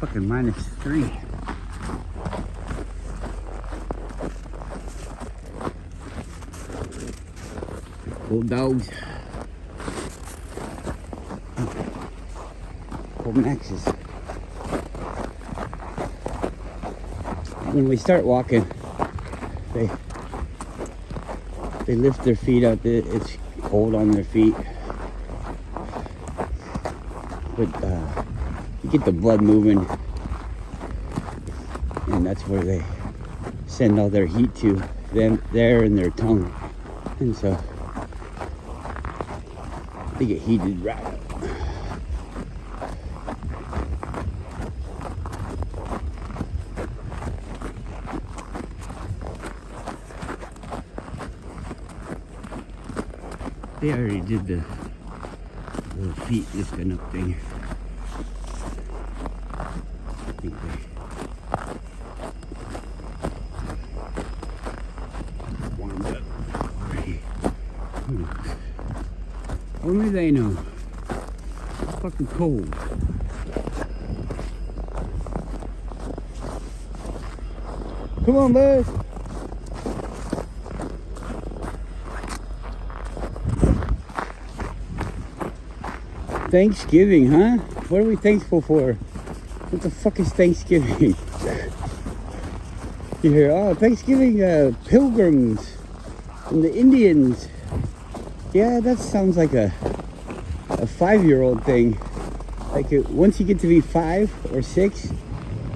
fucking -3. Cool dogs. Cool maxes. When we start walking, they lift their feet up. It's cold on their feet, but you get the blood moving, and that's where they send all their heat to them there in their tongue, and so they get heated right up. They already did the little feet lifting up thing. I think they warmed up already. Who knows? Only they know. It's fucking cold. Come on, bud. Thanksgiving, huh? What are we thankful for? What the fuck is Thanksgiving? You hear, oh, Thanksgiving, pilgrims and the Indians. Yeah, that sounds like a 5-year-old thing. Like once you get to be 5 or 6,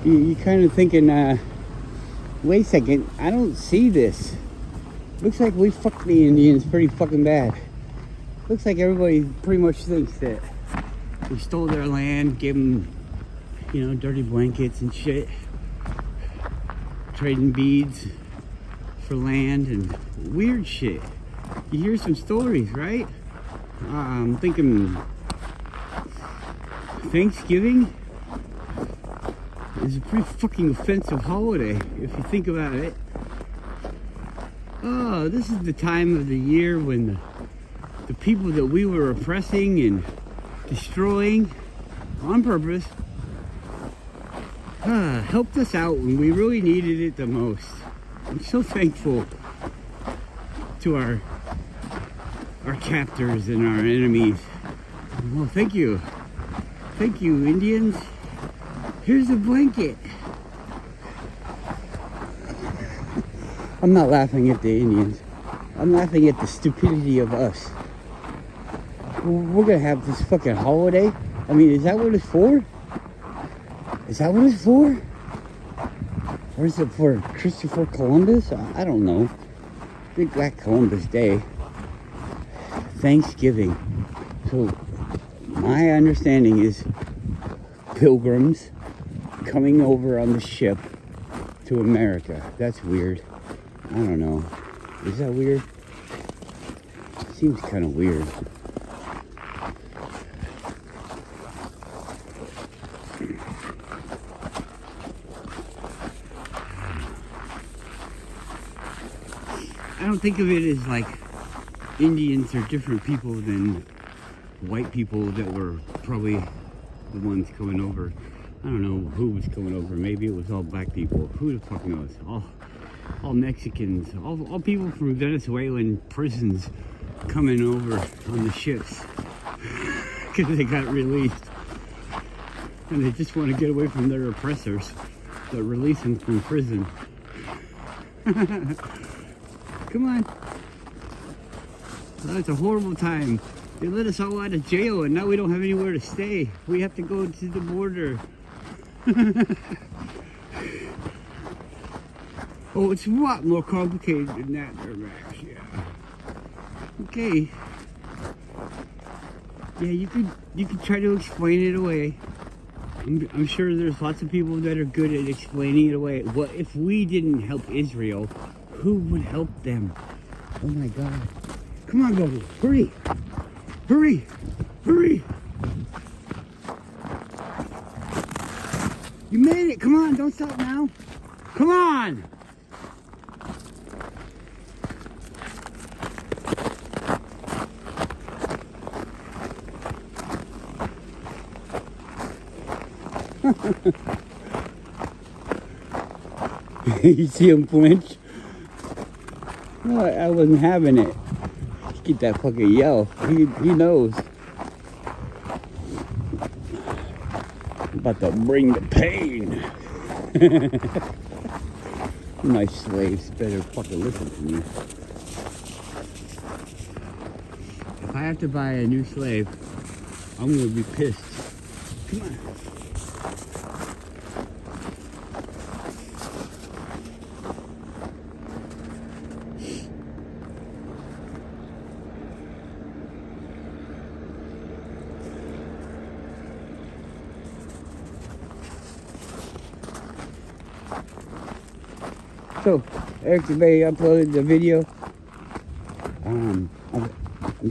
you kind of thinking, wait a second, I don't see this. Looks like we fucked the Indians pretty fucking bad. Looks like everybody pretty much thinks that we stole their land, gave them, you know, dirty blankets and shit, trading beads for land and weird shit. You hear some stories, right? I'm thinking Thanksgiving is a pretty fucking offensive holiday if you think about it. Oh, this is the time of the year when the people that we were oppressing and destroying on purpose helped us out when we really needed it the most. I'm so thankful to our captors and our enemies. Well, thank you, Indians. Here's a blanket. I'm not laughing at the Indians. I'm laughing at the stupidity of us. We're gonna have this fucking holiday. I mean, is that what it's for? Is that what it's for? Or is it for Christopher Columbus? I don't know. Big Black Columbus Day. Thanksgiving. So, my understanding is pilgrims coming over on the ship to America. That's weird. I don't know. Is that weird? Seems kind of weird. I don't think of it as like Indians are different people than white people that were probably the ones coming over. I don't know who was coming over. Maybe it was all black people. Who the fuck knows? All Mexicans, all people from Venezuelan prisons coming over on the ships because they got released and they just want to get away from their oppressors that release them from prison. Come on. Oh, it's a horrible time. They let us all out of jail and now we don't have anywhere to stay. We have to go to the border. Oh, it's a lot more complicated than that, Max. Yeah. Okay. Yeah, you could try to explain it away. I'm sure there's lots of people that are good at explaining it away. What if we didn't help Israel? Who would help them? Oh my God! Come on, Gogo! Hurry! Hurry! Hurry! You made it! Come on! Don't stop now! Come on! You see him flinch? No, I wasn't having it. Get that fucking yell. He knows. I'm about to bring the pain. My slaves better fucking listen to me. If I have to buy a new slave, I'm gonna be pissed. Come on. So, Eric Dubay uploaded the video. I'm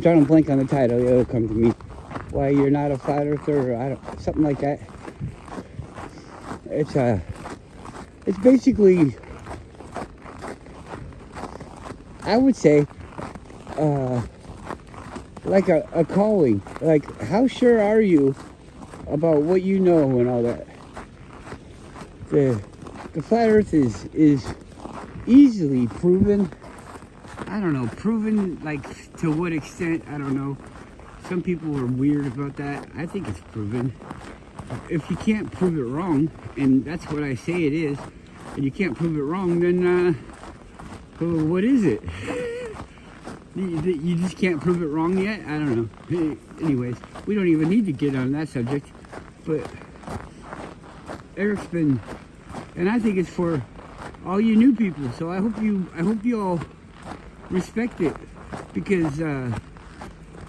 trying to blank on the title. It'll come to me. Why you're not a flat earther, or something like that. It's basically, I would say, like a calling. Like, how sure are you about what you know and all that? The flat earth is easily proven. I don't know, proven like to what extent, I don't know. Some people are weird about that. I think it's proven. If you can't prove it wrong, and that's what I say it is, and you can't prove it wrong, then well, what is it? You just can't prove it wrong yet? I don't know. Anyways, we don't even need to get on that subject, but Eric's been, and I think it's for all you new people, so I hope you all respect it, because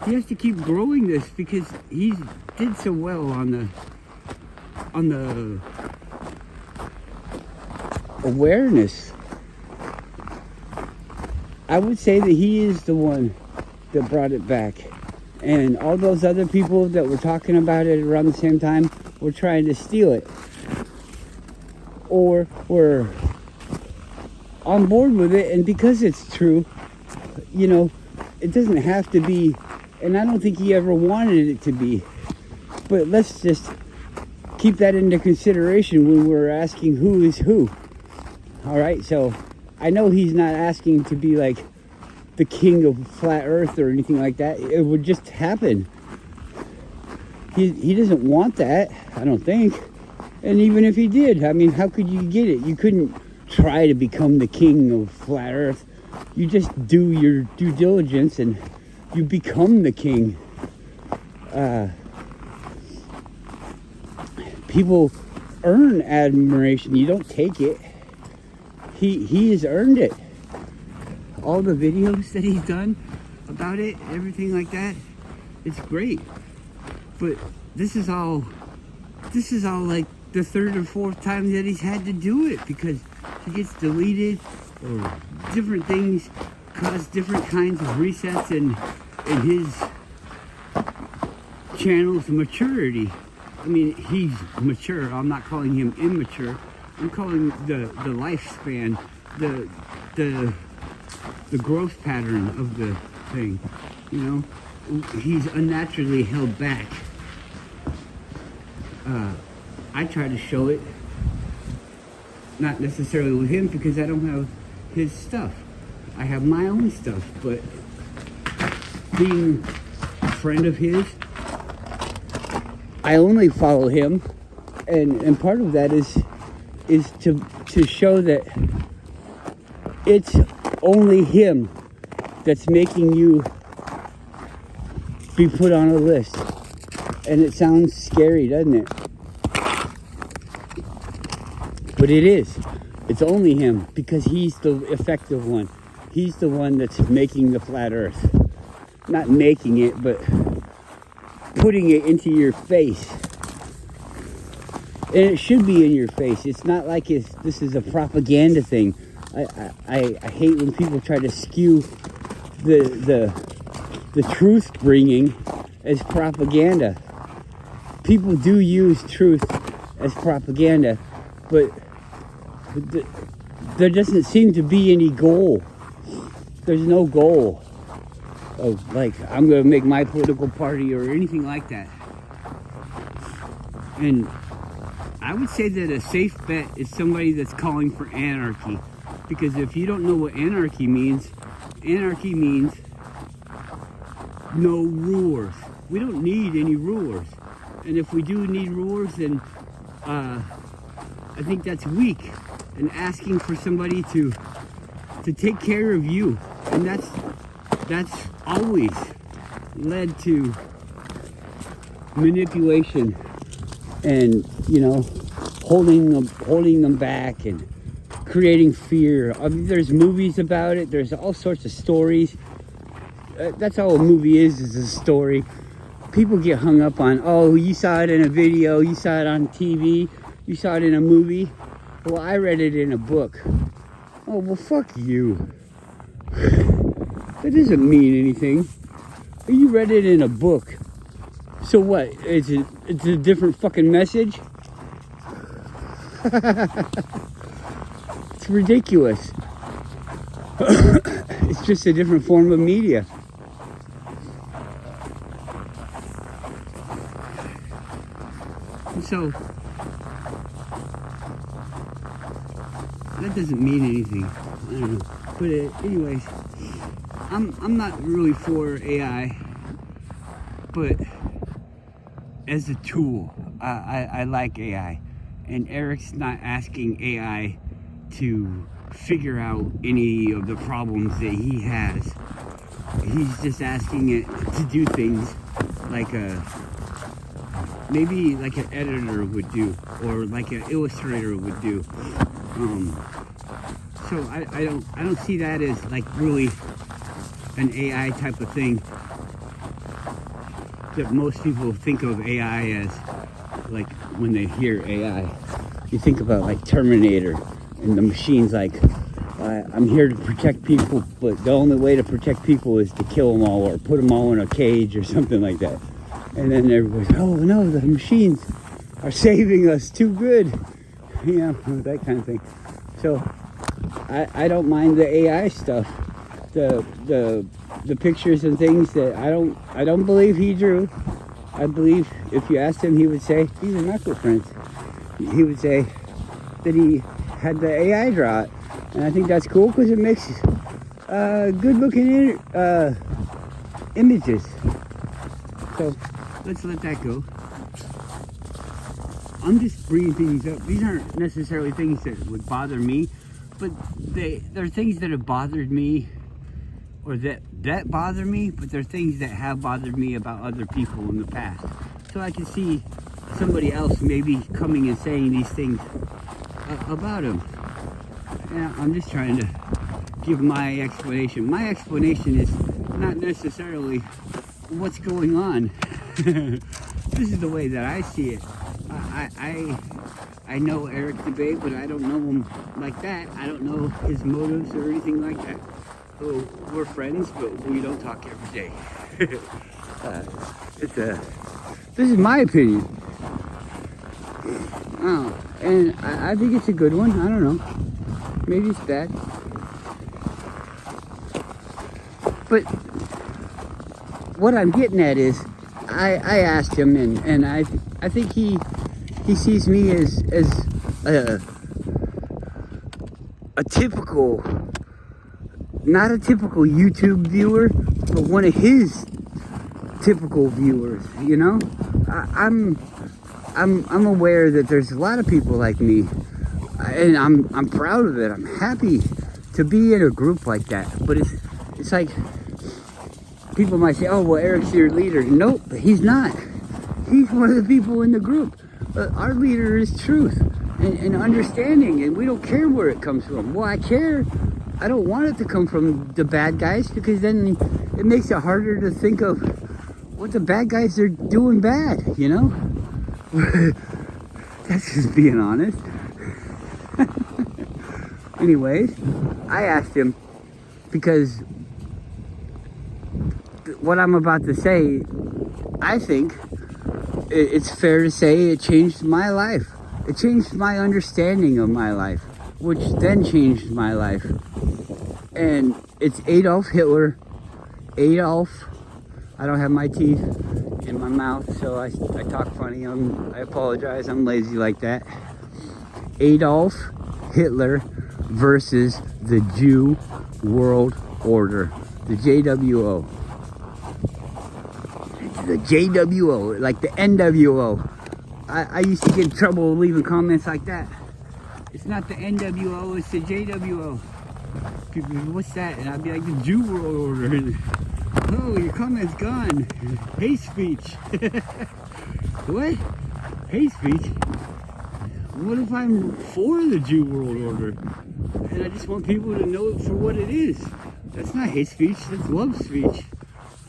he has to keep growing this, because he did so well on the awareness. I would say that he is the one that brought it back, and all those other people that were talking about it around the same time were trying to steal it, or were on board with it. And because it's true, you know, it doesn't have to be, and I don't think he ever wanted it to be, but let's just keep that into consideration when we're asking who is who. All right, so I know he's not asking to be like the king of flat earth or anything like that. It would just happen. He doesn't want that, I don't think. And even if he did, I mean, how could you get it? You couldn't try to become the king of flat earth. You just do your due diligence and you become the king. People earn admiration. You don't take it. He has earned it. All the videos that he's done about it, everything like that, it's great. But this is all like the third or fourth time that he's had to do it, because he gets deleted, or different things cause different kinds of resets in his channel's maturity. I mean, he's mature. I'm not calling him immature. I'm calling the lifespan, the growth pattern of the thing. You know, he's unnaturally held back. I try to show it, not necessarily with him, because I don't have his stuff. I have my own stuff, but being a friend of his, I only follow him, and part of that is to show that it's only him that's making you be put on a list. And it sounds scary, doesn't it? But it is. It's only him, because he's the effective one. He's the one that's making the flat earth. Not making it, but putting it into your face. And it should be in your face. It's not like this is a propaganda thing. I hate when people try to skew the truth bringing as propaganda. People do use truth as propaganda, but there doesn't seem to be any goal. There's no goal of, like, I'm going to make my political party or anything like that. And I would say that a safe bet is somebody that's calling for anarchy. Because if you don't know what anarchy means no rulers. We don't need any rulers. And if we do need rulers, then I think that's weak. And asking for somebody to take care of you. And that's always led to manipulation and, you know, holding them back and creating fear. I mean, there's movies about it. There's all sorts of stories. That's all a movie is a story. People get hung up on, oh, you saw it in a video, you saw it on TV, you saw it in a movie. Well, I read it in a book. Oh, well, fuck you. That doesn't mean anything. You read it in a book. So what? It's a different fucking message? It's ridiculous. It's just a different form of media. So that doesn't mean anything. I don't know. But anyways, I'm not really for AI, but as a tool, I like AI. And Eric's not asking AI to figure out any of the problems that he has. He's just asking it to do things like maybe like an editor would do, or like an illustrator would do. So I don't see that as like really an AI type of thing that most people think of AI as. Like when they hear AI, you think about like Terminator and the machine's like, I'm here to protect people, but the only way to protect people is to kill them all or put them all in a cage or something like that. And then everybody's, oh no, the machines are saving us, too good, you know, that kind of thing. So I don't mind the AI stuff, the pictures and things that I don't believe he drew. I believe if you asked him, he would say, these are my footprints. He would say that he had the AI draw it. And I think that's cool because it makes good looking images. So let's let that go. I'm just bringing things up. These aren't necessarily things that would bother me, but they're things that have bothered me, or that bother me, but they're things that have bothered me about other people in the past. So I can see somebody else maybe coming and saying these things about him. And I'm just trying to give my explanation. My explanation is not necessarily what's going on. This is the way that I see it. I know Eric Dubay, but I don't know him like that. I don't know his motives or anything like that. So we're friends, but we don't talk every day. This is my opinion. Oh, and I think it's a good one. I don't know. Maybe it's bad. But what I'm getting at is, I asked him, and I think he sees me as a typical, not a typical YouTube viewer, but one of his typical viewers. You know, I'm aware that there's a lot of people like me, and I'm proud of it. I'm happy to be in a group like that. But it's like, people might say, oh, well, Eric's your leader. Nope, he's not. He's one of the people in the group. Our leader is truth and understanding, and we don't care where it comes from. Well, I care. I don't want it to come from the bad guys, because then it makes it harder to think of what the bad guys are doing bad, you know? That's just being honest. Anyways, I asked him, because what I'm about to say, I think it's fair to say it changed my life. It changed my understanding of my life, which then changed my life. And it's Adolf Hitler. Adolf, I don't have my teeth in my mouth, so I talk funny. I apologize. I'm lazy like that. Adolf Hitler versus the Jew World Order. The JWO. The JWO, like the NWO. I used to get in trouble leaving comments like that. It's not the NWO, it's the JWO. People, what's that? And I'd be like, the Jew World Order. Oh, your comment's gone. Hate speech. What? Hate speech? What if I'm for the Jew World Order? And I just want people to know it for what it is. That's not hate speech, that's love speech.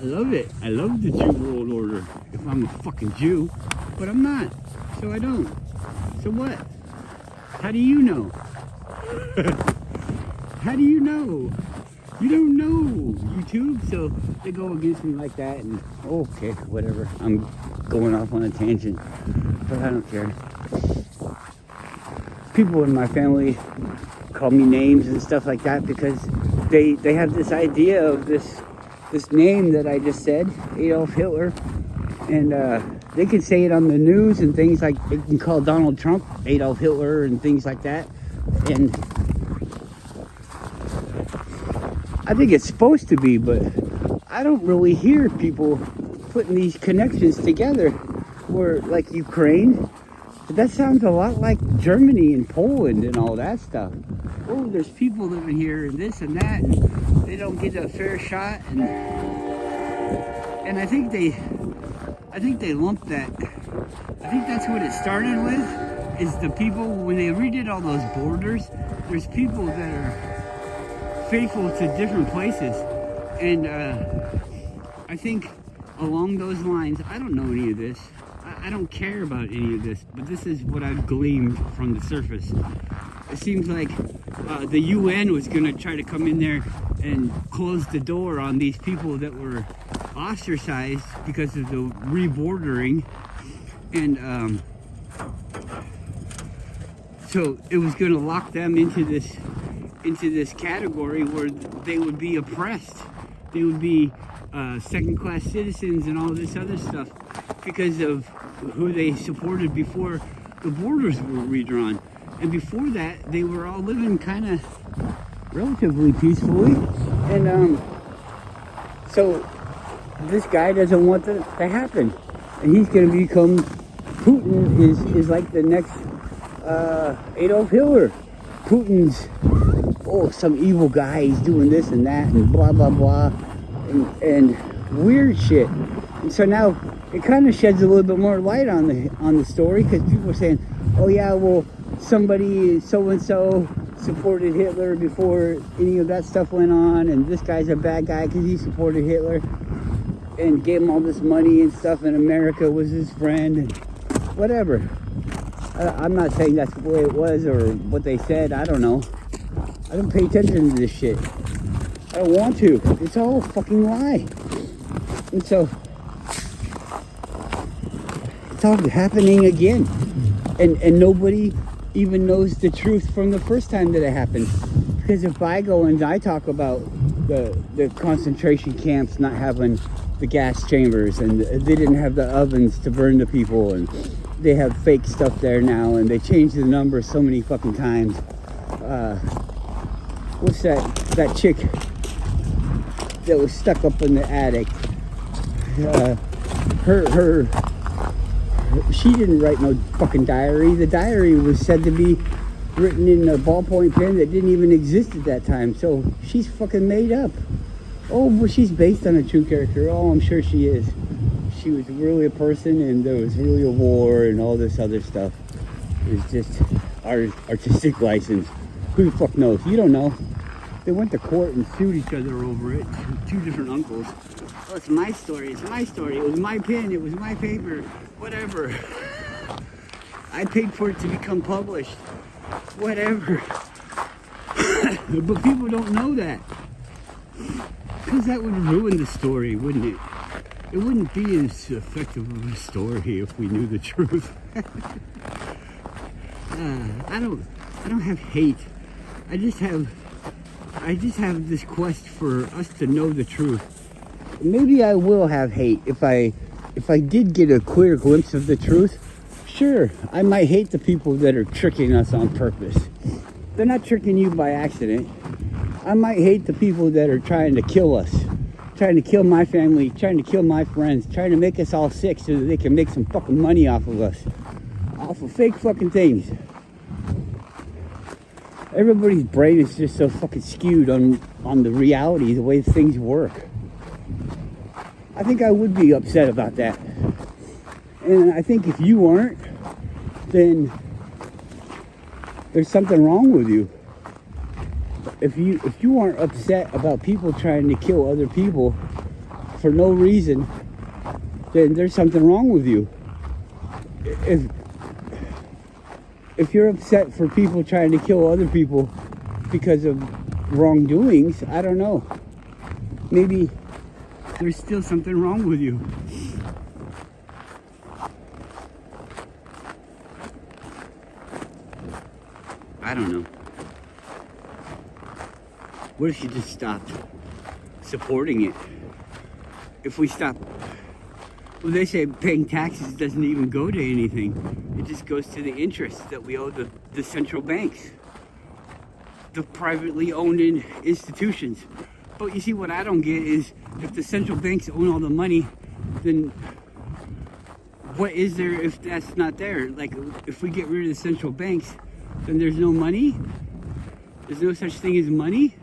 I love it. I love the Jew World Order. If I'm a fucking Jew. But I'm not. So I don't. So what? How do you know? How do you know? You don't know, YouTube. So they go against me like that, and okay, whatever. I'm going off on a tangent, but I don't care. People in my family call me names and stuff like that because they have this idea of this name that I just said, Adolf Hitler, and they can say it on the news and things like they can call Donald Trump Adolf Hitler and things like that, and I think it's supposed to be, but I don't really hear people putting these connections together. Where like Ukraine, that sounds a lot like Germany and Poland and all that stuff. Oh, there's people living here and this and that, and they don't get a fair shot, and I think they lump that. I think that's what it started with. Is the people when they redid all those borders, there's people that are faithful to different places, and I think along those lines, I don't know any of this. I don't care about any of this, but this is what I've gleaned from the surface. It seems like the UN was going to try to come in there and close the door on these people that were ostracized because of the rebordering, and so it was going to lock them into this category where they would be oppressed. They would be second-class citizens and all this other stuff because of who they supported before the borders were redrawn. And before that, they were all living kind of relatively peacefully. And so this guy doesn't want that to happen. And he's going to become, Putin is like the next Adolf Hitler. Putin's, oh, some evil guy, he's doing this and that and blah, blah, blah, and weird shit. And so now it kind of sheds a little bit more light on the story, because people are saying, oh yeah, well, somebody so-and-so supported Hitler before any of that stuff went on, and this guy's a bad guy because he supported Hitler and gave him all this money and stuff, and America was his friend, and whatever. I'm not saying that's the way it was or what they said. I don't know. I don't pay attention to this shit. I don't want to. It's all a fucking lie. And so it's all happening again. And nobody even knows the truth from the first time that it happened. Because if I go and I talk about the concentration camps not having the gas chambers, and they didn't have the ovens to burn the people, and they have fake stuff there now, and they changed the number so many fucking times. What's that chick that was stuck up in the attic? She didn't write no fucking diary. The diary was said to be written in a ballpoint pen that didn't even exist at that time. So she's fucking made up. Oh, but she's based on a true character. Oh, I'm sure she is. She was really a person, and there was really a war and all this other stuff. It was just artistic license. Who the fuck knows? You don't know. They went to court and sued each other over it. Two different uncles. Oh, it's my story. It's my story. It was my pen. It was my paper. Whatever. I paid for it to become published. Whatever. But people don't know that. Because that would ruin the story, wouldn't it? It wouldn't be as effective of a story if we knew the truth. I don't have hate. I just have this quest for us to know the truth. Maybe I will have hate if I if I did get a clear glimpse of the truth, sure, I might hate the people that are tricking us on purpose. They're not tricking you by accident. I might hate the people that are trying to kill us, trying to kill my family, trying to kill my friends, trying to make us all sick so that they can make some fucking money off of us, off of fake fucking things. Everybody's brain is just so fucking skewed on the reality, the way things work. I think I would be upset about that. And I think if you aren't, then there's something wrong with you. If you aren't upset about people trying to kill other people for no reason, then there's something wrong with you. If you're upset for people trying to kill other people because of wrongdoings, I don't know. Maybe there's still something wrong with you. I don't know. What if you just stopped supporting it? If we stop, well, they say paying taxes doesn't even go to anything. It just goes to the interest that we owe the central banks, the privately owned institutions. But you see, what I don't get is if the central banks own all the money, then what is there if that's not there? Like, if we get rid of the central banks, then there's no money? There's no such thing as money?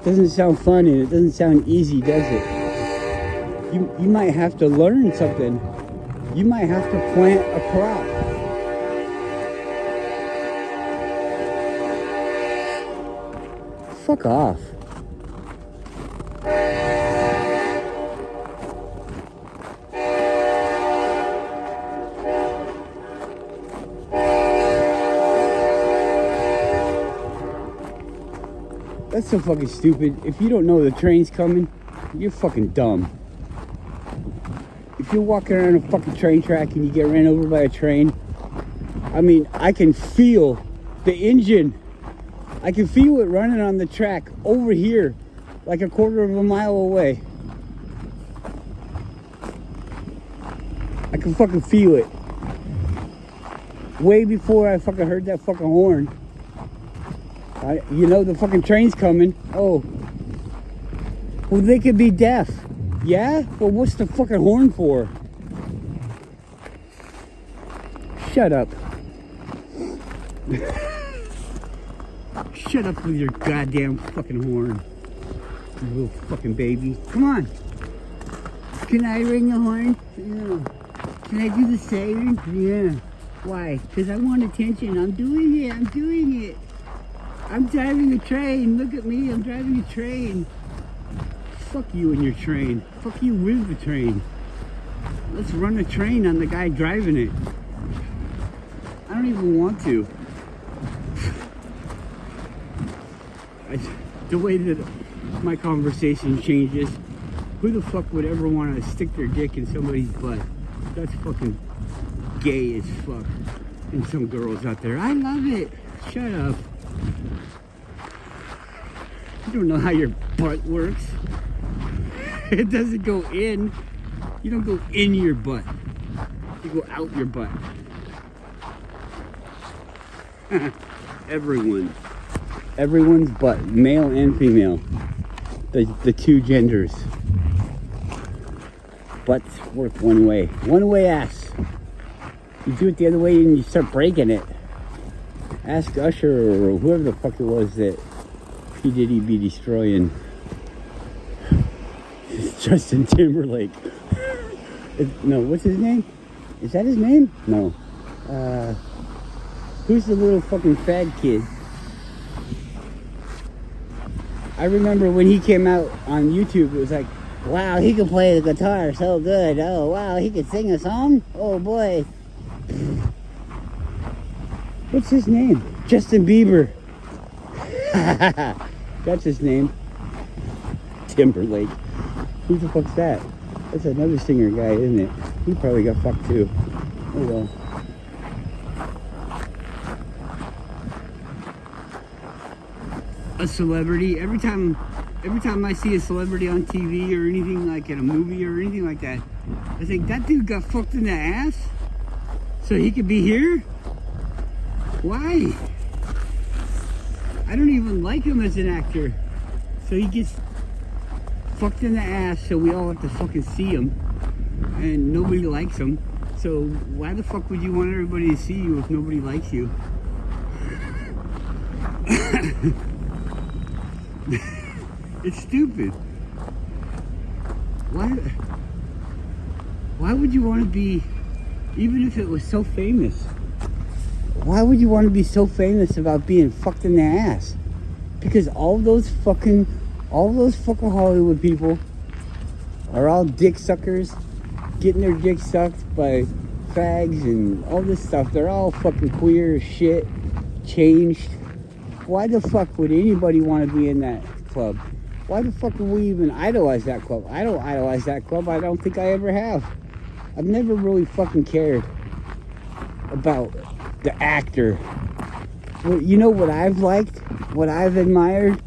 Doesn't sound fun, and it doesn't sound easy, does it? You might have to learn something. You might have to plant a crop. Fuck off. That's so fucking stupid. If you don't know the train's coming, you're fucking dumb. If you're walking around a fucking train track and you get ran over by a train, I mean, I can feel the engine. I can feel it running on the track over here, like a quarter of a mile away. I can fucking feel it. Way before I fucking heard that fucking horn. You know the fucking train's coming. Oh. Well, they could be deaf. Yeah? Well, what's the fucking horn for? Shut up. Shut up with your goddamn fucking horn. You little fucking baby. Come on. Can I ring the horn? Yeah. Can I do the siren? Yeah. Why? Because I want attention. I'm doing it. I'm doing it. I'm driving a train. Look at me. I'm driving a train. Fuck you and your train. Fuck you with the train. Let's run a train on the guy driving it. I don't even want to. The way that my conversation changes, who the fuck would ever want to stick their dick in somebody's butt? That's fucking gay as fuck. And some girls out there, I love it. Shut up. You don't know how your butt works. It doesn't go in. You don't go in your butt. You go out your butt. Everyone's butt, male and female. The two genders. Butts work one way. One way ass. You do it the other way and you start breaking it. Ask Usher or whoever the fuck it was that P. Diddy be destroying. Justin Timberlake. No, what's his name? Is that his name? No. Who's the little fucking fad kid? I remember when he came out on YouTube, it was like, wow, he can play the guitar so good. Oh, wow, he can sing a song? Oh, boy. What's his name? Justin Bieber. That's his name. Timberlake. Who the fuck's that? That's another singer guy, isn't it? He probably got fucked too. Oh well. a celebrity. Every time I see a celebrity on TV or anything like in a movie or anything like that, I think that dude got fucked in the ass so he could be here. Why? I don't even like him as an actor, so he gets fucked in the ass so we all have to fucking see him, and nobody likes him. So why the fuck would you want everybody to see you if nobody likes you? It's stupid. Why would you want to be, even if it was so famous, why would you want to be so famous about being fucked in the ass? Because all those fucking Hollywood people are all dick suckers, getting their dick sucked by fags and all this stuff. They're all fucking queer as shit, changed. Why the fuck would anybody want to be in that club? Why the fuck would we even idolize that club? I don't idolize that club. I don't think I ever have. I've never really fucking cared about the actor. Well, you know what I've liked? What I've admired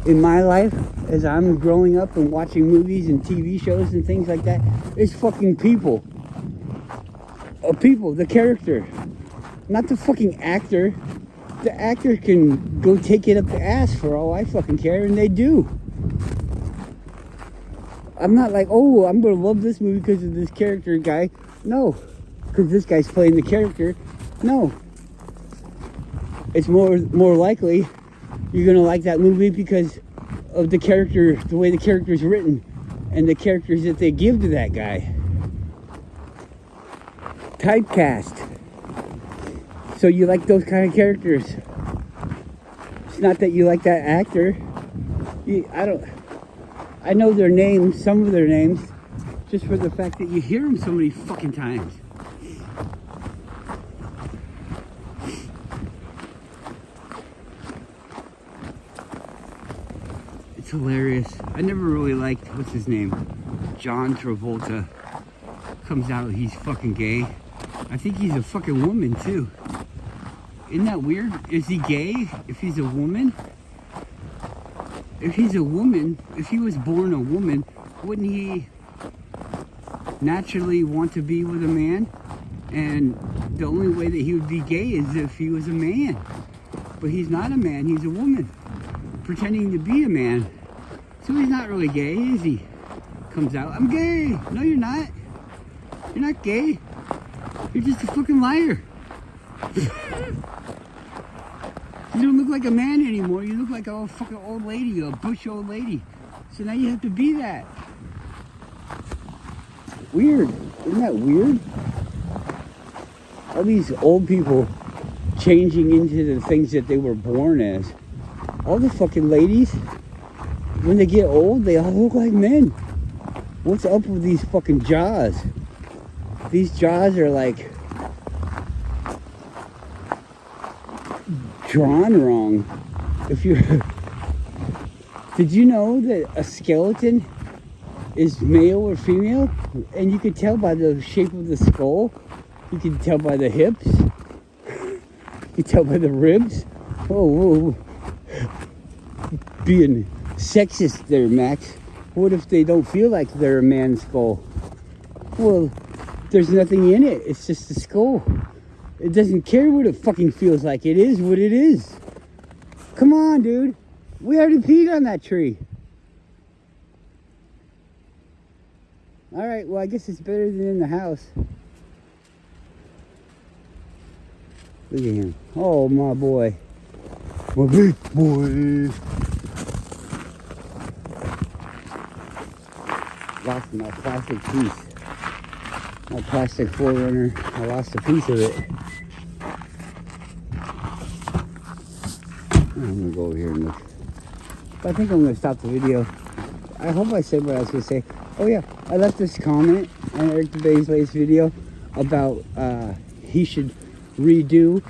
in my life as I'm growing up and watching movies and TV shows and things like that is fucking people. People, the character. Not the fucking actor. The actor can go take it up the ass for all I fucking care, and they do. I'm not like, oh, I'm gonna love this movie because of this character guy. No, because this guy's playing the character. No. It's more likely you're gonna like that movie because of the character, the way the character's written, and the characters that they give to that guy. Typecast. So you like those kind of characters. It's not that you like that actor. I know their names, some of their names, just for the fact that you hear them so many fucking times. It's hilarious. I never really liked, what's his name? John Travolta. Comes out, he's fucking gay. I think he's a fucking woman too. Isn't that weird? Is he gay if he's a woman? If he's a woman, if he was born a woman, wouldn't he naturally want to be with a man? And the only way that he would be gay is if he was a man. But he's not a man, he's a woman. Pretending to be a man. So he's not really gay, is he? Comes out, I'm gay! No, you're not. You're not gay. You're just a fucking liar. You don't look like a man anymore. You look like a fucking old lady, a bush old lady. So now you have to be that. Weird. Isn't that weird? All these old people changing into the things that they were born as. All the fucking ladies, when they get old, they all look like men. What's up with these fucking jaws? These jaws are like drawn wrong. If you did you know that a skeleton is male or female? And you can tell by the shape of the skull. You can tell by the hips. You can tell by the ribs. Whoa. Being sexist there, Max. What if they don't feel like they're a man's skull? Well, there's nothing in it. It's just a skull. It doesn't care what it fucking feels like. It is what it is. Come on, dude. We already peed on that tree. Alright, well, I guess it's better than in the house. Look at him. Oh, my boy. My big boy. Lost my plastic piece. My plastic 4Runner. I lost a piece of it. I'm gonna go over here and look. But I think I'm gonna stop the video. I hope I said what I was gonna say. Oh yeah, I left this comment on Eric Dubay's latest video about he should redo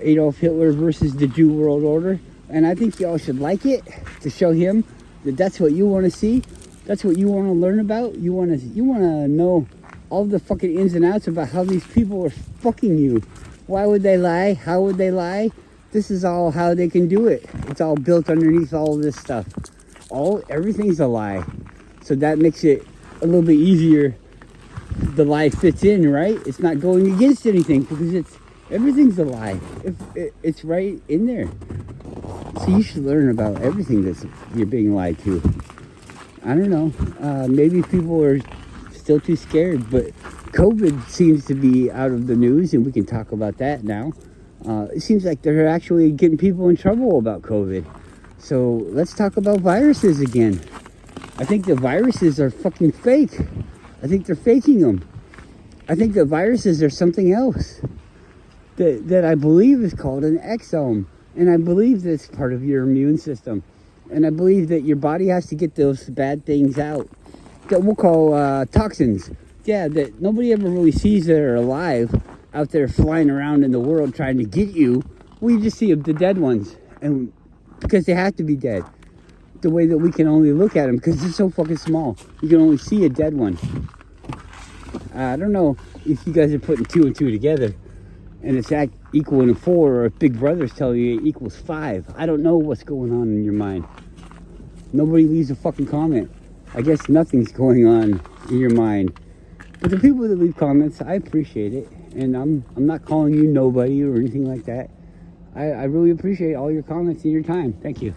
Adolf Hitler versus the New World Order, and I think y'all should like it to show him that that's what you want to see. That's what you want to learn about. You want to know all the fucking ins and outs about how these people are fucking you. Why would they lie? How would they lie? This is all how they can do it. It's all built underneath all of this stuff. Everything's a lie. So that makes it a little bit easier. The lie fits in, right? It's not going against anything because everything's a lie. It's right in there. So you should learn about everything that you're being lied to. I don't know. Maybe people are still too scared, but COVID seems to be out of the news, and we can talk about that now. It seems like they're actually getting people in trouble about COVID. So let's talk about viruses again. I think the viruses are fucking fake. I think they're faking them. I think the viruses are something else that I believe is called an exome. And I believe that's part of your immune system. And I believe that your body has to get those bad things out that we'll call toxins. Yeah, that nobody ever really sees that are alive out there flying around in the world trying to get you. We just see the dead ones. And because they have to be dead. The way that we can only look at them because they're so fucking small. You can only see a dead one. I don't know if you guys are putting 2 and 2 together. And it's equaling 4, or if Big Brother's telling you it equals 5. I don't know what's going on in your mind. Nobody leaves a fucking comment. I guess nothing's going on in your mind. But the people that leave comments, I appreciate it. And I'm not calling you nobody or anything like that. I really appreciate all your comments and your time. Thank you.